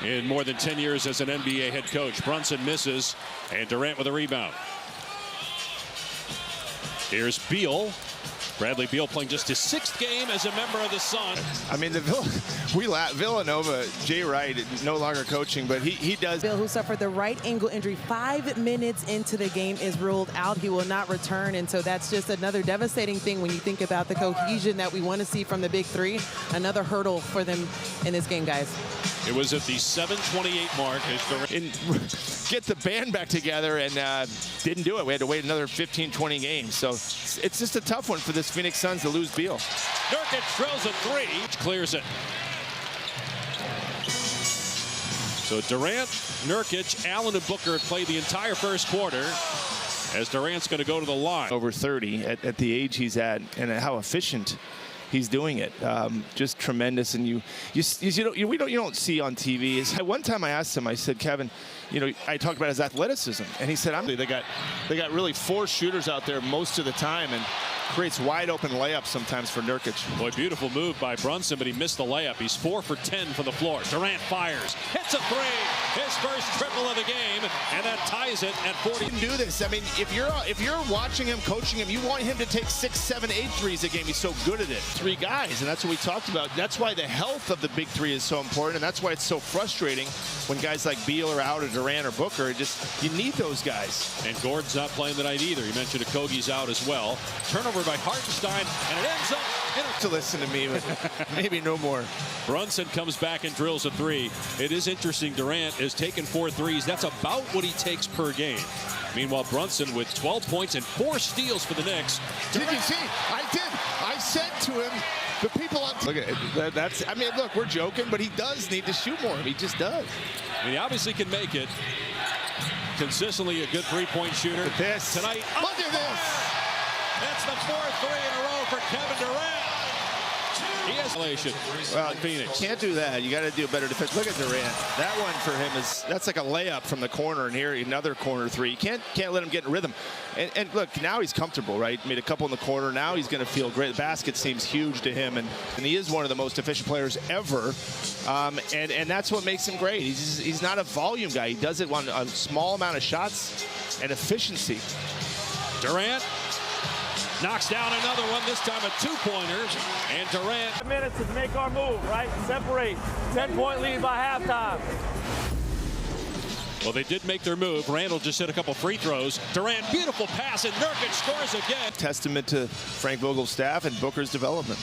in more than 10 years as an NBA head coach. Brunson misses, and Durant with a rebound. Here's Beal. Bradley Beal playing just his 6th game as a member of the Sun. I mean, Villanova, Jay Wright, no longer coaching, but he does. Beal, who suffered the right ankle injury 5 minutes into the game, is ruled out. He will not return, and so that's just another devastating thing when you think about the cohesion that we want to see from the big three. Another hurdle for them in this game, guys. It was at the 7:28 mark as get the band back together, and didn't do it. We had to wait another 15, 20 games. So it's just a tough one for this Phoenix Suns to lose Beal. Nurkic drills a 3, clears it. So Durant, Nurkic, Allen, and Booker have played the entire first quarter, as Durant's going to go to the line. Over 30 at the age he's at, and how efficient he's doing it. Just tremendous. And you don't see on TV. One time I asked him, I said, Kevin, I talked about his athleticism, and he said, they got really 4 shooters out there most of the time, and creates wide open layups sometimes for Nurkic. Boy, beautiful move by Brunson, but he missed the layup. He's 4 for 10 from the floor. Durant fires, hits a 3, his first triple of the game, and that ties it at 40. He can do this. I mean, if you're watching him, coaching him, you want him to take 6, 7, 8 threes a game. He's so good at it. 3 guys, and that's what we talked about. That's why the health of the big three is so important, and that's why it's so frustrating when guys like Beal are out, or Durant or Booker. You need those guys. And Gordon's not playing tonight either. You mentioned Okogie's out as well. Turnover by Hartenstein, and it ends up to listen to me, but maybe no more. Brunson comes back and drills a 3. It is interesting. Durant has taken 4 threes. That's about what he takes per game. Meanwhile, Brunson with 12 points and 4 steals for the Knicks. Did you see? I said to him, the people on look at it. I mean, look, we're joking, but he does need to shoot more. He just does. I mean, he obviously can make it. Consistently a good 3-point shooter. Look at this. Tonight. Look at this. That's the 4th 3 in a row for Kevin Durant. He has Phoenix. Can't do that. You got to do a better defense. Look at Durant. That one for him that's like a layup from the corner, and here another corner 3. You can't let him get in rhythm. And look, now he's comfortable, right? Made a couple in the corner. Now he's going to feel great. The basket seems huge to him, and he is one of the most efficient players ever. And that's what makes him great. He's not a volume guy. He does it on a small amount of shots and efficiency. Durant knocks down another one, this time a 2-pointer, and Durant. 5 minutes to make our move, right? Separate. 10-point lead by halftime. Well, they did make their move. Randall just hit a couple free throws. Durant, beautiful pass, and Nurkic scores again. Testament to Frank Vogel's staff and Booker's development.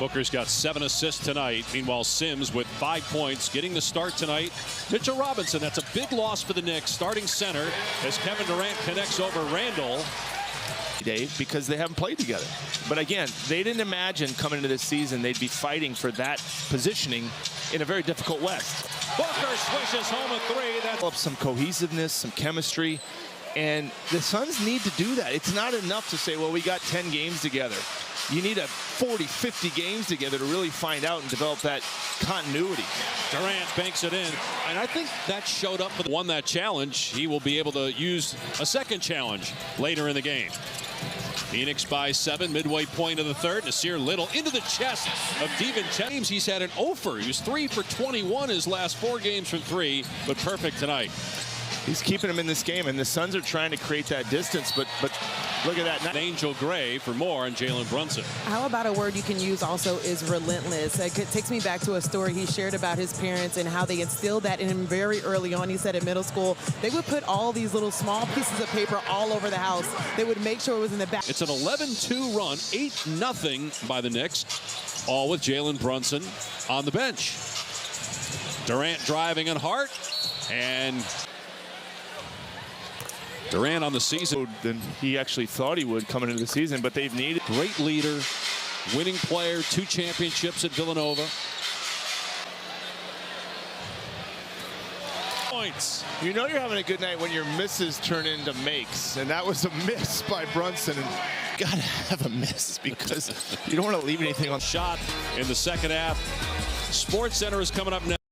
Booker's got 7 assists tonight. Meanwhile, Sims with 5 points, getting the start tonight. Mitchell Robinson, that's a big loss for the Knicks, starting center, as Kevin Durant connects over Randall. Dave, because they haven't played together. But again, they didn't imagine coming into this season they'd be fighting for that positioning in a very difficult West. Booker swishes home a 3. That's some cohesiveness, some chemistry, and the Suns need to do that. It's not enough to say, well, we got 10 games together. You need 40, 50 games together to really find out and develop that continuity. Durant banks it in, and I think that showed up for the won that challenge. He will be able to use a second challenge later in the game. Phoenix by 7, midway point of the third. Nasir Little into the chest of James. He's had an 0-fer. He was 3 for 21 his last 4 games from 3, but perfect tonight. He's keeping him in this game, and the Suns are trying to create that distance, but look at that. Angel Gray for more on Jalen Brunson. How about a word you can use also is relentless. It takes me back to a story he shared about his parents and how they instilled that in him very early on. He said in middle school, they would put all these little small pieces of paper all over the house. They would make sure it was in the back. It's an 11-2 run, 8-0 by the Knicks, all with Jalen Brunson on the bench. Durant driving and Hart, and Durant on the season than he actually thought he would coming into the season, but they've needed. Great leader, winning player, 2 championships at Villanova. Points. You know you're having a good night when your misses turn into makes, and that was a miss by Brunson. And you gotta have a miss because you don't want to leave anything on. Shot in the second half. Sports Center is coming up next.